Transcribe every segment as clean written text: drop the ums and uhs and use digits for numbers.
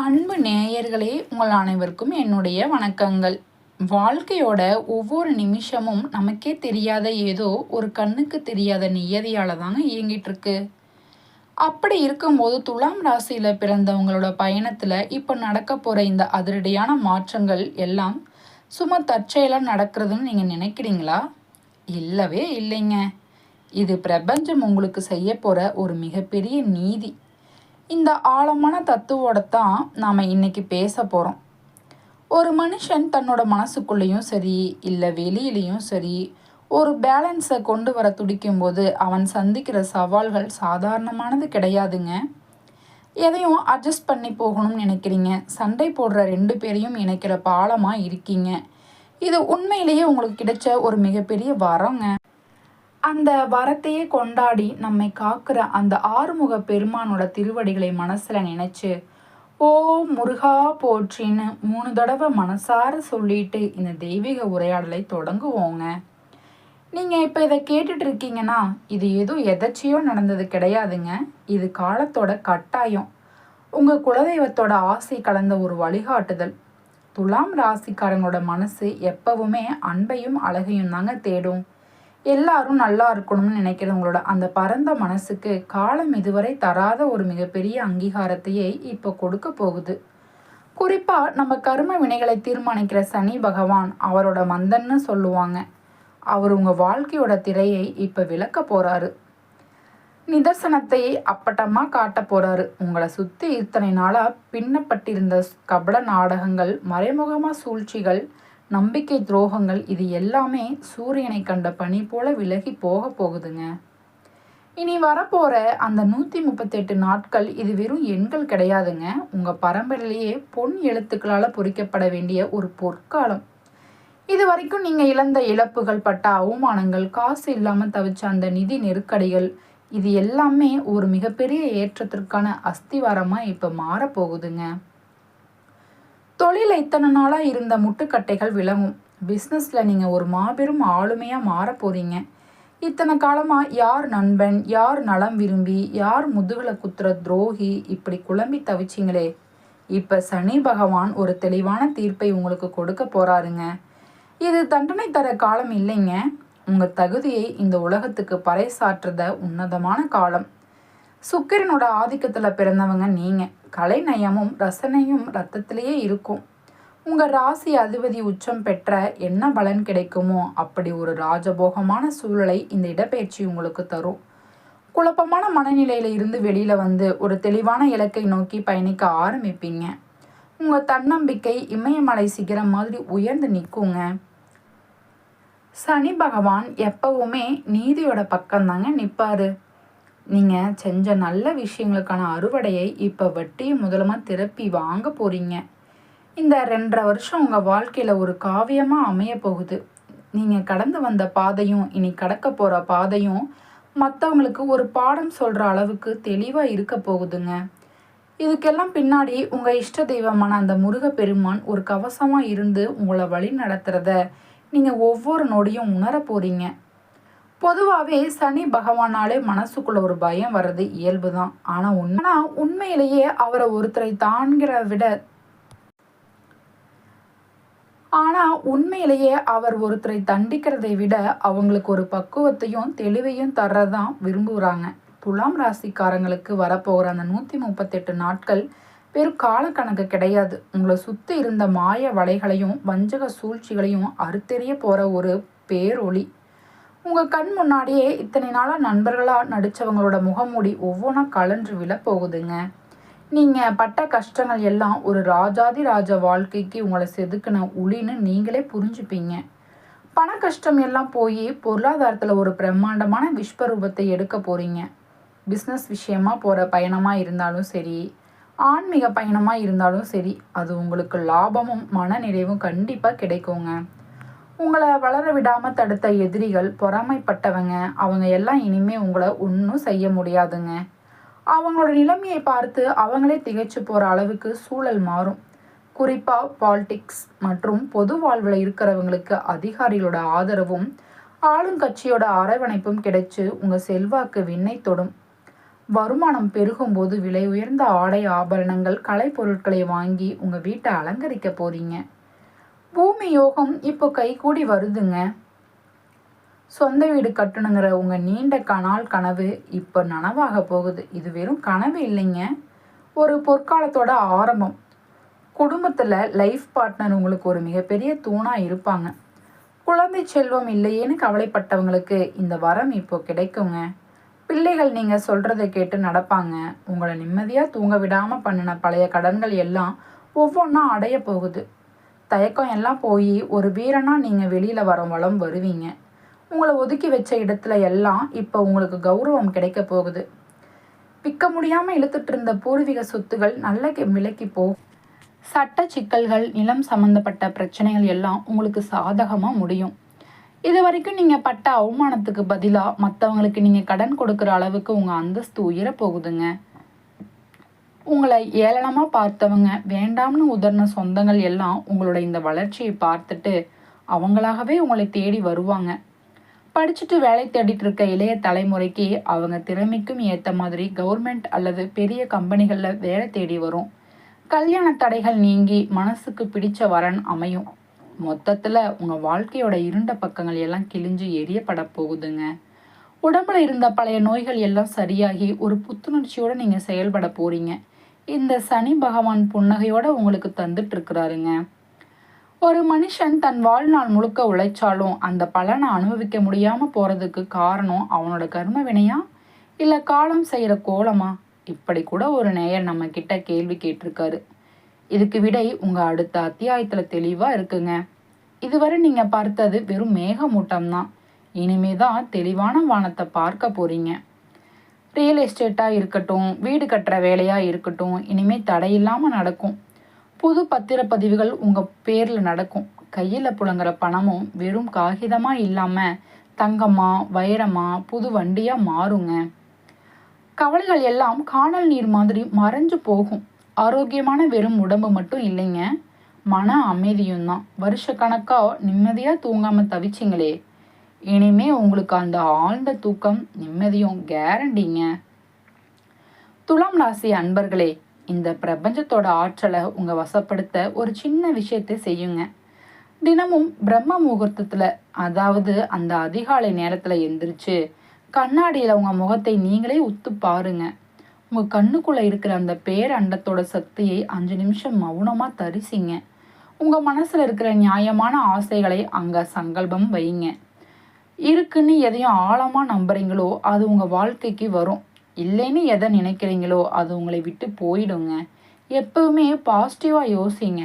அன்பு நேயர்களே, உங்கள் அனைவருக்கும் என்னுடைய வணக்கங்கள். வாழ்க்கையோட ஒவ்வொரு நிமிஷமும் நமக்கே தெரியாத ஏதோ ஒரு கண்ணுக்கு தெரியாத நியதியால தாங்க இயங்கிட்டு இருக்கு. அப்படி இருக்கும்போது துலாம் ராசியில பிறந்தவங்களோட பயணத்துல இப்ப நடக்க போற இந்த அதிரடியான மாற்றங்கள் எல்லாம் சும்மா தற்செயலா நடக்கிறதுன்னு நீங்க நினைக்கிறீங்களா? இல்லவே இல்லைங்க. இது பிரபஞ்சம் உங்களுக்கு செய்ய போற ஒரு மிகப்பெரிய நீதி. இந்த ஆழமான தத்துவோடத்தான் நாம் இன்னைக்கு பேச போகிறோம். ஒரு மனுஷன் தன்னோட மனசுக்குள்ளேயும் சரி இல்லை வெளியிலையும் சரி ஒரு பேலன்ஸை கொண்டு வர துடிக்கும்போது அவன் சந்திக்கிற சவால்கள் சாதாரணமானது கிடையாதுங்க. எதையும் அட்ஜஸ்ட் பண்ணி போகணும்னு நினைக்கிறீங்க, சண்டை போடுற ரெண்டு பேரையும் இணைக்கிற பாலமாக இருக்கீங்க. இது உண்மையிலேயே உங்களுக்கு கிடைச்ச ஒரு மிகப்பெரிய வரங்க. அந்த வரத்தையே கொண்டாடி நம்மை காக்கிற அந்த ஆறுமுக பெருமானோட திருவடிகளை மனசுல நினைச்சு ஓ முருகா போற்றின்னு 3 தடவை மனசார சொல்லிட்டு இந்த தெய்வீக உரையாடலை தொடங்குவோங்க. நீங்க இப்ப இதை கேட்டுட்டு இருக்கீங்கன்னா இது ஏதோ எதர்ச்சியோ நடந்தது கிடையாதுங்க. இது காலத்தோட கட்டாயம். உங்க குலதெய்வத்தோட ஆசை கலந்த ஒரு வழிகாட்டுதல். துலாம் ராசிக்காரங்களோட மனசு எப்பவுமே அன்பையும் அழகையும் தாங்க தேடும். எல்லாரும் நல்லா இருக்கணும்னு நினைக்கிறவங்களோட அந்த பரந்த மனசுக்கு காலம் இதுவரை தராத ஒரு மிகப்பெரிய அங்கீகாரத்தையே இப்போ கொடுக்க போகுது. குறிப்பா நம்ம கர்ம வினைகளை தீர்மானிக்கிற சனி பகவான், அவரோட மந்தன்னு சொல்லுவாங்க, அவர் உங்க வாழ்க்கையோட திரையை இப்ப விளக்க போறாரு. நிதர்சனத்தை அப்பட்டமா காட்ட போறாரு. உங்களை சுத்தி இத்தனை நாளா பின்னப்பட்டிருந்த கபட நாடகங்கள், மறைமுகமா சூழ்ச்சிகள், நம்பிக்கை துரோகங்கள், இது எல்லாமே சூரியனை கண்ட பனி போல விலகி போக போகுதுங்க. இனி வரப்போற அந்த 138 நாட்கள் இது வெறும் எண்கள் கிடையாதுங்க. உங்க பரம்பரையிலேயே பொன் எழுத்துக்களால பொறிக்கப்பட வேண்டிய ஒரு பொற்காலம். இது வரைக்கும் நீங்க இழந்த இழப்புகள், பட்ட அவமானங்கள், காசு இல்லாம தவிச்ச அந்த நிதி நெருக்கடிகள், இது எல்லாமே ஒரு மிகப்பெரிய ஏற்றத்திற்கான அஸ்திவாரமா இப்ப மாறப்போகுதுங்க. தொழில இத்தனை நாளா இருந்த முட்டுக்கட்டைகள் விலகும். பிஸ்னஸ்ல நீங்க ஒரு மாபெரும் ஆளுமையா மாற போறீங்க. இத்தனை காலமா யார் நண்பன், யார் நலம் விரும்பி, யார் முதுகுல குத்துற துரோகி, இப்படி குழம்பி தவிச்சிங்களே, இப்ப சனி பகவான் ஒரு தெளிவான தீர்ப்பை உங்களுக்கு கொடுக்க போறாருங்க. இது தண்டனை தர காலம் இல்லைங்க. உங்க தகுதியை இந்த உலகத்துக்கு பறைசாற்றுத உன்னதமான காலம். சுக்கிரனோட ஆதிக்கத்துல பிறந்தவங்க நீங்க. கலை நயமும் ரசனையும் ரத்தத்திலேயே இருக்கும். உங்க ராசி அதிபதி உச்சம் பெற்ற என்ன பலன் கிடைக்குமோ அப்படி ஒரு ராஜபோகமான சூழலை இந்த இடப்பெயர்ச்சி உங்களுக்கு தரும். குழப்பமான மனநிலையில இருந்து வெளியில வந்து ஒரு தெளிவான இலக்கை நோக்கி பயணிக்க ஆரம்பிப்பீங்க. உங்க தன்னம்பிக்கை இமயமலை சிகரம் மாதிரி உயர்ந்து நிற்குங்க. சனி பகவான் எப்பவுமே நீதியோட பக்கம்தாங்க நிற்பாரு. நீங்கள் செஞ்ச நல்ல விஷயங்களுக்கான அறுவடையை இப்போ வட்டியும் முதலமாக திருப்பி வாங்க போகிறீங்க. இந்த 2.5 வருஷம் உங்கள் வாழ்க்கையில் ஒரு காவியமாக அமைய போகுது. நீங்கள் கடந்து வந்த பாதையும் இனி கடக்க போகிற பாதையும் மற்றவங்களுக்கு ஒரு பாடம் சொல்கிற அளவுக்கு தெளிவாக இருக்க போகுதுங்க. இதுக்கெல்லாம் பின்னாடி உங்கள் இஷ்ட தெய்வமான அந்த முருகப்பெருமான் ஒரு கவசமாக இருந்து உங்களை வழி நடத்துகிறத நீங்கள் ஒவ்வொரு நொடியும் உணர போகிறீங்க. பொதுவாகவே சனி பகவானாலே மனசுக்குள்ள ஒரு பயம் வர்றது இயல்பு தான். ஆனால் உண்மையிலேயே அவரை ஒருத்தரை அவர் ஒருத்தரை தண்டிக்கிறதை விட அவங்களுக்கு ஒரு பக்குவத்தையும் தெளிவையும் தர்றதான் விரும்புகிறாங்க. துலாம் ராசிக்காரங்களுக்கு வரப்போகிற அந்த 138 நாட்கள் வெறும் காலக்கணக்கு கிடையாது. உங்களை சுற்றி இருந்த மாய வலைகளையும் வஞ்சக சூழ்ச்சிகளையும் அறுத்தெறிய போகிற ஒரு பேரொளி. உங்கள் கண் முன்னாடியே இத்தனை நாளாக நண்பர்களாக நடித்தவங்களோட முகமூடி ஒவ்வொன்றா கலன்று விழப்போகுதுங்க. நீங்கள் பட்ட கஷ்டங்கள் எல்லாம் ஒரு ராஜாதி ராஜ வாழ்க்கைக்கு உங்களை செதுக்கின உளின்னு நீங்களே புரிஞ்சுப்பீங்க. பண கஷ்டம் எல்லாம் போய் பொருளாதாரத்தில் ஒரு பிரம்மாண்டமான விஸ்வரூபத்தை எடுக்க போகிறீங்க. பிஸ்னஸ் விஷயமா போகிற பயணமாக இருந்தாலும் சரி, ஆன்மீக பயணமாக இருந்தாலும் சரி, அது உங்களுக்கு லாபமும் மன நிறைவும் கண்டிப்பாக கிடைக்குங்க. உங்களை வளர விடாமல் தடுத்த எதிரிகள், பொறாமைப்பட்டவங்க, அவங்க எல்லாம் இனிமே உங்களை ஒன்றும் செய்ய முடியாதுங்க. அவங்களோட நிலைமையை பார்த்து அவங்களே திகைச்சு போகிற அளவுக்கு சூழல் மாறும். குறிப்பாக பாலிடிக்ஸ் மற்றும் பொது வாழ்வில் இருக்கிறவங்களுக்கு அதிகாரிகளோட ஆதரவும் ஆளுங்கட்சியோட அரவணைப்பும் கிடைச்சு உங்கள் செல்வாக்கு விண்ணை தொடும். வருமானம் பெருகும்போது விலை உயர்ந்த ஆடை ஆபரணங்கள் கலைப்பொருட்களை வாங்கி உங்கள் வீட்டை அலங்கரிக்க போறீங்க. பூமி யோகம் இப்போ கைகூடி வருதுங்க. சொந்த வீடு கட்டணுங்கிற உங்கள் நீண்ட கனவு இப்போ நனவாக போகுது. இது வெறும் கனவு இல்லைங்க, ஒரு பொற்காலத்தோட ஆரம்பம். குடும்பத்தில் லைஃப் பார்ட்னர் உங்களுக்கு ஒரு மிகப்பெரிய தூணாக இருப்பாங்க. குழந்தை செல்வம் இல்லையேன்னு கவலைப்பட்டவங்களுக்கு இந்த வரம் இப்போ கிடைக்குங்க. பிள்ளைகள் நீங்கள் சொல்கிறத கேட்டு நடப்பாங்க. உங்களை நிம்மதியாக தூங்க விடாமல் பண்ணின பழைய கடன்கள் எல்லாம் ஒவ்வொன்றா அடைய போகுது. தயக்கம் எல்லாம் போய் ஒரு வீரனாக நீங்கள் வெளியில் வளம் வருவீங்க. உங்களை ஒதுக்கி வச்ச இடத்துல எல்லாம் இப்போ உங்களுக்கு கௌரவம் கிடைக்க போகுது. விற்க முடியாமல் இழுத்துட்டு இருந்த பூர்வீக சொத்துகள் நல்ல விலைக்கு போகும். சட்ட சிக்கல்கள், நிலம் சம்மந்தப்பட்ட பிரச்சனைகள் எல்லாம் உங்களுக்கு சாதகமாக முடியும். இது வரைக்கும் நீங்கள் பட்ட அவமானத்துக்கு பதிலாக மற்றவங்களுக்கு நீங்கள் கடன் கொடுக்குற அளவுக்கு உங்கள் அந்தஸ்து உயரப்போகுதுங்க. உங்களை ஏளனமாக பார்த்தவங்க, வேண்டாம்னு உதர்ன சொந்தங்கள் எல்லாம் உங்களோட இந்த வளர்ச்சியை பார்த்துட்டு அவங்களாகவே உங்களை தேடி வருவாங்க. படிச்சுட்டு வேலை தேடிட்டு இருக்க இளைய தலைமுறைக்கு அவங்க திறமைக்கும் ஏற்ற மாதிரி கவர்மெண்ட் அல்லது பெரிய கம்பெனிகளில் வேலை தேடி வரும். கல்யாண தடைகள் நீங்கி மனசுக்கு பிடிச்ச வரன் அமையும். மொத்தத்தில் உங்கள் வாழ்க்கையோட இருண்ட பக்கங்கள் எல்லாம் கிழிஞ்சு எரியப்பட போகுதுங்க. உடம்புல இருந்த பழைய நோய்கள் எல்லாம் சரியாகி ஒரு புத்துணர்ச்சியோடு நீங்கள் செயல்பட போறீங்க. இந்த சனி பகவான் புன்னகையோட உங்களுக்கு தந்துட்டு இருக்கிறாருங்க. ஒரு மனுஷன் தன் வாழ்நாள் முழுக்க உழைச்சாலும் அந்த பலனை அனுபவிக்க முடியாம போறதுக்கு காரணம் அவனோட கர்ம வினையா இல்ல காலம் செய்யற கோலமா? இப்படி கூட ஒரு நேயர் நம்ம கிட்ட கேள்வி கேட்டிருக்காரு. இதுக்கு விடை உங்க அடுத்த அத்தியாயத்துல தெளிவா இருக்குங்க. இதுவரை நீங்க பார்த்தது வெறும் மேகமூட்டம் தான். இனிமேதான் தெளிவான வானத்தை பார்க்க போறீங்க. ரியல் எஸ்டேட்டாக இருக்கட்டும், வீடு கட்டுற வேலையாக இருக்கட்டும், இனிமேல் தடையில்லாமல் நடக்கும். புது பத்திரப்பதிவுகள் உங்கள் பேரில் நடக்கும். கையில் புழங்குற பணமும் வெறும் காகிதமாக இல்லாமல் தங்கமா, வைரமா, புது வண்டியாக மாறுங்க. கவலைகள் எல்லாம் காணல் நீர் மாதிரி மறைஞ்சு போகும். ஆரோக்கியமான வெறும் உடம்பு மட்டும் இல்லைங்க, மன அமைதியும் தான். வருஷ கணக்காக நிம்மதியாக தூங்காமல் தவிச்சிங்களே, இனிமே உங்களுக்கு அந்த ஆழ்ந்த தூக்கம் நிம்மதியும் கேரண்டிங்க. துலாம் ராசி அன்பர்களே, இந்த பிரபஞ்சத்தோட ஆற்றலை உங்கள் வசப்படுத்த ஒரு சின்ன விஷயத்தை செய்யுங்க. தினமும் பிரம்ம முகூர்த்தத்தில், அதாவது அந்த அதிகாலை நேரத்தில் எந்திரிச்சு கண்ணாடியில் உங்கள் முகத்தை நீங்களே உத்து பாருங்க. உங்கள் கண்ணுக்குள்ளே இருக்கிற அந்த பேரண்டத்தோட சக்தியை 5 நிமிஷம் மௌனமாக தரிசிங்க. உங்கள் மனசில் இருக்கிற நியாயமான ஆசைகளை அங்கே சங்கல்பம் வைங்க. இருக்குன்னு எதையும் ஆழமாக நம்புறீங்களோ அது உங்கள் வாழ்க்கைக்கு வரும். இல்லைன்னு எதை நினைக்கிறீங்களோ அது உங்களை விட்டு போயிடுங்க. எப்பவுமே பாசிட்டிவாக யோசிங்க.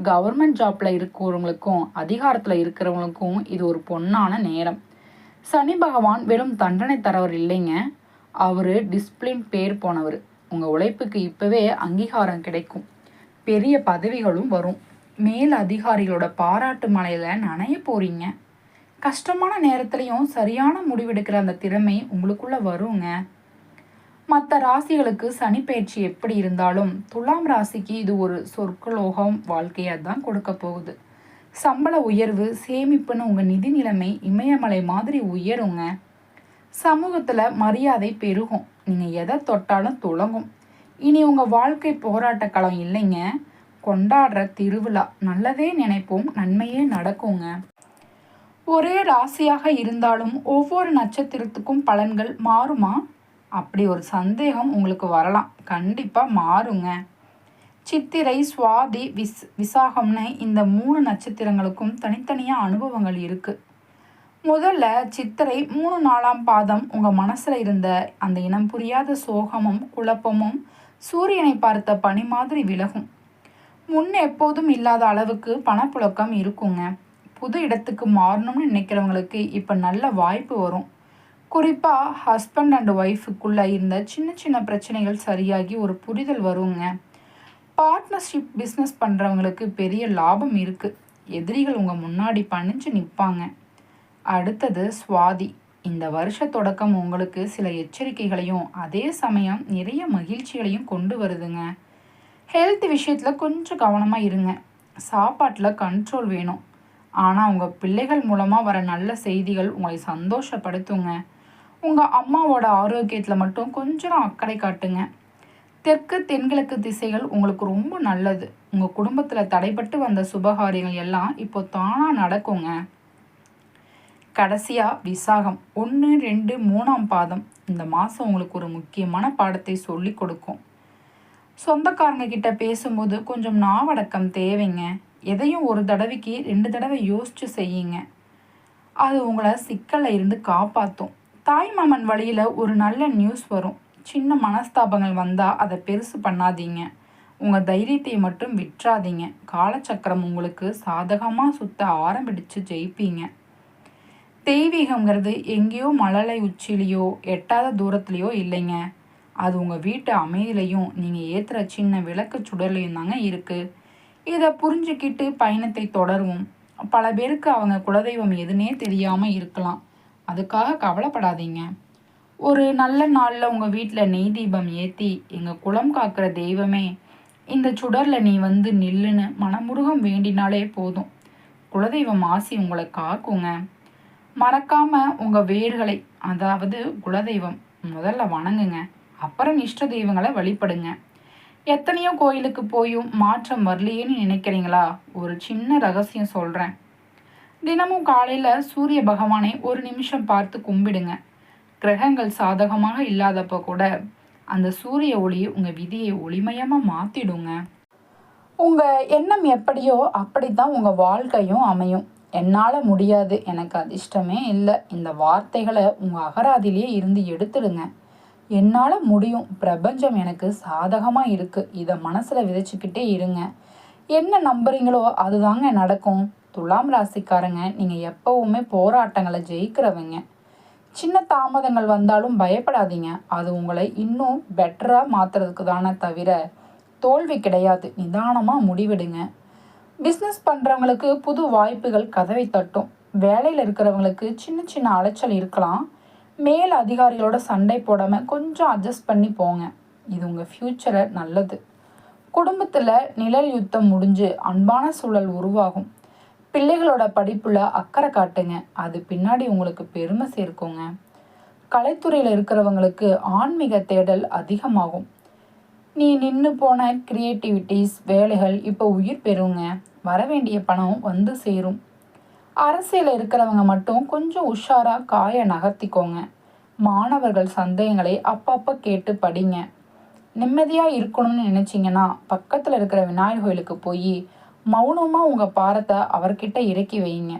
கவர்மெண்ட் ஜாப்பில் இருக்கிறவங்களுக்கும் அதிகாரத்தில் இருக்கிறவங்களுக்கும் இது ஒரு பொன்னான நேரம். சனி பகவான் வெறும் தண்டனை தரவர் இல்லைங்க, அவர் டிசிப்ளின் பேர் போனவர். உங்கள் உழைப்புக்கு இப்போவே அங்கீகாரம் கிடைக்கும். பெரிய பதவிகளும் வரும். மேல் அதிகாரிகளோட பாராட்டு மலையில் நனைய போறீங்க. கஷ்டமான நேரத்துலையும் சரியான முடிவெடுக்கிற அந்த திறமை உங்களுக்குள்ள வருங்க. மற்ற ராசிகளுக்கு சனி பயிற்சி எப்படி இருந்தாலும் துலாம் ராசிக்கு இது ஒரு சொர்க்கலோகம் வாழ்க்கையாக தான் கொடுக்க போகுது. சம்பள உயர்வு, சேமிப்புன்னு உங்கள் நிதி நிலைமை இமயமலை மாதிரி உயருங்க. சமூகத்தில் மரியாதை பெருகும். நீங்கள் எதை தொட்டாலும் துளங்கும். இனி உங்கள் வாழ்க்கை போராட்ட களம் இல்லைங்க, கொண்டாடுற திருவிழா. நல்லதே நினைப்போம், நன்மையே நடக்குங்க. ஒரே ராசியாக இருந்தாலும் ஒவ்வொரு நட்சத்திரத்துக்கும் பலன்கள் மாறுமா? அப்படி ஒரு சந்தேகம் உங்களுக்கு வரலாம். கண்டிப்பாக மாறுங்க. சித்திரை, சுவாதி, விசாகம்னு இந்த 3 நட்சத்திரங்களுக்கும் தனித்தனியாக அனுபவங்கள் இருக்குது. முதல்ல சித்திரை 3, 4ஆம் பாதம் உங்கள் மனசில் இருந்த அந்த இனம் புரியாத சோகமும் குழப்பமும் சூரியனை பார்த்த பனி மாதிரி விலகும். முன் எப்போதும் இல்லாத அளவுக்கு பணப்புழக்கம் இருக்குங்க. புது இடத்துக்கு மாறணும்னு நினைக்கிறவங்களுக்கு இப்போ நல்ல வாய்ப்பு வரும். குறிப்பாக ஹஸ்பண்ட் அண்ட் ஒய்ஃபுக்குள்ளே இருந்த சின்ன சின்ன பிரச்சனைகள் சரியாகி ஒரு புரிதல் வருங்க. பார்ட்னர்ஷிப் பிஸ்னஸ் பண்ணுறவங்களுக்கு பெரிய லாபம் இருக்குது. எதிரிகள் உங்கள் முன்னாடி பணிஞ்சு நிற்பாங்க. அடுத்தது சுவாதி. இந்த வருஷ தொடக்கம் உங்களுக்கு சில எச்சரிக்கைகளையும் அதே சமயம் நிறைய மகிழ்ச்சிகளையும் கொண்டு வருதுங்க. ஹெல்த் விஷயத்தில் கொஞ்சம் கவனமாக இருங்க. சாப்பாட்டில் கண்ட்ரோல் வேணும். ஆனால் உங்கள் பிள்ளைகள் மூலமாக வர நல்ல செய்திகள் உங்களை சந்தோஷப்படுத்துங்க. உங்கள் அம்மாவோட ஆரோக்கியத்தில் மட்டும் கொஞ்சம் அக்கறை காட்டுங்க. தெற்கு தென்கிழக்கு திசைகள் உங்களுக்கு ரொம்ப நல்லது. உங்கள் குடும்பத்தில் தடைப்பட்டு வந்த சுபகாரியங்கள் எல்லாம் இப்போ தானாக நடக்குங்க. கடைசியாக விசாகம் 1, 2, 3ஆம் பாதம் இந்த மாதம் உங்களுக்கு ஒரு முக்கியமான பாடத்தை சொல்லி கொடுக்கும். சொந்தக்காரங்க கிட்ட பேசும்போது கொஞ்சம் நாவடக்கம் தேவைங்க. எதையும் ஒரு தடவைக்கு 2 தடவை யோசிச்சு செய்யுங்க. அது உங்களை சிக்கலில் இருந்து காப்பாற்றும். தாய் மாமன் வழியில் ஒரு நல்ல நியூஸ் வரும். சின்ன மனஸ்தாபங்கள் வந்தால் அதை பெருசு பண்ணாதீங்க. உங்கள் தைரியத்தை மட்டும் விட்டுறாதீங்க. காலச்சக்கரம் உங்களுக்கு சாதகமாக சுத்த ஆரம்பிச்சு ஜெயிப்பீங்க. தெய்வீகங்கிறது எங்கேயோ மழலை உச்சிலையோ எட்டாத தூரத்துலையோ இல்லைங்க. அது உங்கள் வீட்டு அமைதியிலையும் நீங்கள் ஏற்றுற சின்ன விளக்கு சுடர்லையும் தாங்க இருக்குது. இதை புரிஞ்சுக்கிட்டு பயணத்தை தொடருவோம். பல பேருக்கு அவங்க குலதெய்வம் எதுனே தெரியாமல் இருக்கலாம். அதுக்காக கவலைப்படாதீங்க. ஒரு நல்ல நாளில் உங்கள் வீட்டில் நெய் தீபம் ஏற்றி, எங்கள் குலம் காக்கிற தெய்வமே இந்த சுடரில் நீ வந்து நில்லுன்னு மனமுருகம் வேண்டினாலே போதும். குலதெய்வம் ஆசி உங்களை காக்குங்க. மறக்காமல் உங்கள் வேர்களை, அதாவது குலதெய்வம் முதல்ல வணங்குங்க. அப்புறம் இஷ்ட தெய்வங்களை வழிபடுங்க. எத்தனையோ கோயிலுக்கு போயும் மாற்றம் வரலையேன்னு நினைக்கிறீங்களா? ஒரு சின்ன ரகசியம் சொல்கிறேன். தினமும் காலையில் சூரிய பகவானை ஒரு நிமிஷம் பார்த்து கும்பிடுங்க. கிரகங்கள் சாதகமாக இல்லாதப்போ கூட அந்த சூரிய ஒளி உங்கள் விதியை ஒளிமயமாக மாற்றிடுங்க. உங்கள் எண்ணம் எப்படியோ அப்படி தான் உங்கள் வாழ்க்கையும் அமையும். என்னால் முடியாது, எனக்கு அதிர்ஷ்டமே இல்லை, இந்த வார்த்தைகளை உங்கள் அகராதிலேயே இருந்து எடுத்துடுங்க. என்னால் முடியும், பிரபஞ்சம் எனக்கு சாதகமாக இருக்குது, இதை மனசில் விதைச்சிக்கிட்டே இருங்க. என்ன நம்புறீங்களோ அதுதாங்க நடக்கும். துலாம் ராசிக்காரங்க, நீங்கள் எப்போவுமே போராட்டங்களை ஜெயிக்கிறவங்க. சின்ன தாமதங்கள் வந்தாலும் பயப்படாதீங்க. அது உங்களை இன்னும் பெட்டராக மாற்றுறதுக்கு தானே தவிர தோல்வி கிடையாது. நிதானமாக முடிவெடுங்க. பிஸ்னஸ் பண்ணுறவங்களுக்கு புது வாய்ப்புகள் கதவை தட்டும். வேலையில் இருக்கிறவங்களுக்கு சின்ன சின்ன அலைச்சல் இருக்கலாம். மேல் அதிகாரிகளோட சண்டை போடாமல் கொஞ்சம் அட்ஜஸ்ட் பண்ணி போங்க. இது உங்கள் ஃப்யூச்சரை நல்லது. குடும்பத்தில் நிழல் யுத்தம் முடிஞ்சு அன்பான சூழல் உருவாகும். பிள்ளைகளோட படிப்பில் அக்கறை காட்டுங்க. அது பின்னாடி உங்களுக்கு பெருமை சேர்க்குங்க. கலைத்துறையில் இருக்கிறவங்களுக்கு ஆன்மீக தேடல் அதிகமாகும். நீ நின்று போன கிரியேட்டிவிட்டிஸ் வேலைகள் இப்போ உயிர் பெறுங்க. வரவேண்டிய பணம் வந்து சேரும். அரசியலில் இருக்கிறவங்க மட்டும் கொஞ்சம் உஷாராக காய நகர்த்திக்கோங்க. மாணவர்கள் சந்தேகங்களை அப்பப்போ கேட்டு படிங்க. நிம்மதியாக இருக்கணும்னு நினச்சிங்கன்னா பக்கத்தில் இருக்கிற விநாயகர் கோயிலுக்கு போய் மௌனமாக உங்கள் பாரத்தை அவர்கிட்ட இறக்கி வைங்க.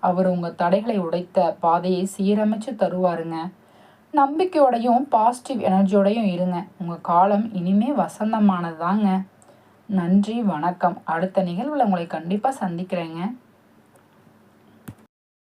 அவர் உங்கள் தடைகளை உடைத்த பாதையை சீரமைச்சு தருவாருங்க. நம்பிக்கையோடையும் பாசிட்டிவ் எனர்ஜியோடையும் இருங்க. உங்கள் காலம் இனிமே வசந்தமானது தாங்க. நன்றி, வணக்கம். அடுத்த நிகழ்வில் உங்களை கண்டிப்பாக சந்திக்கிறேங்க.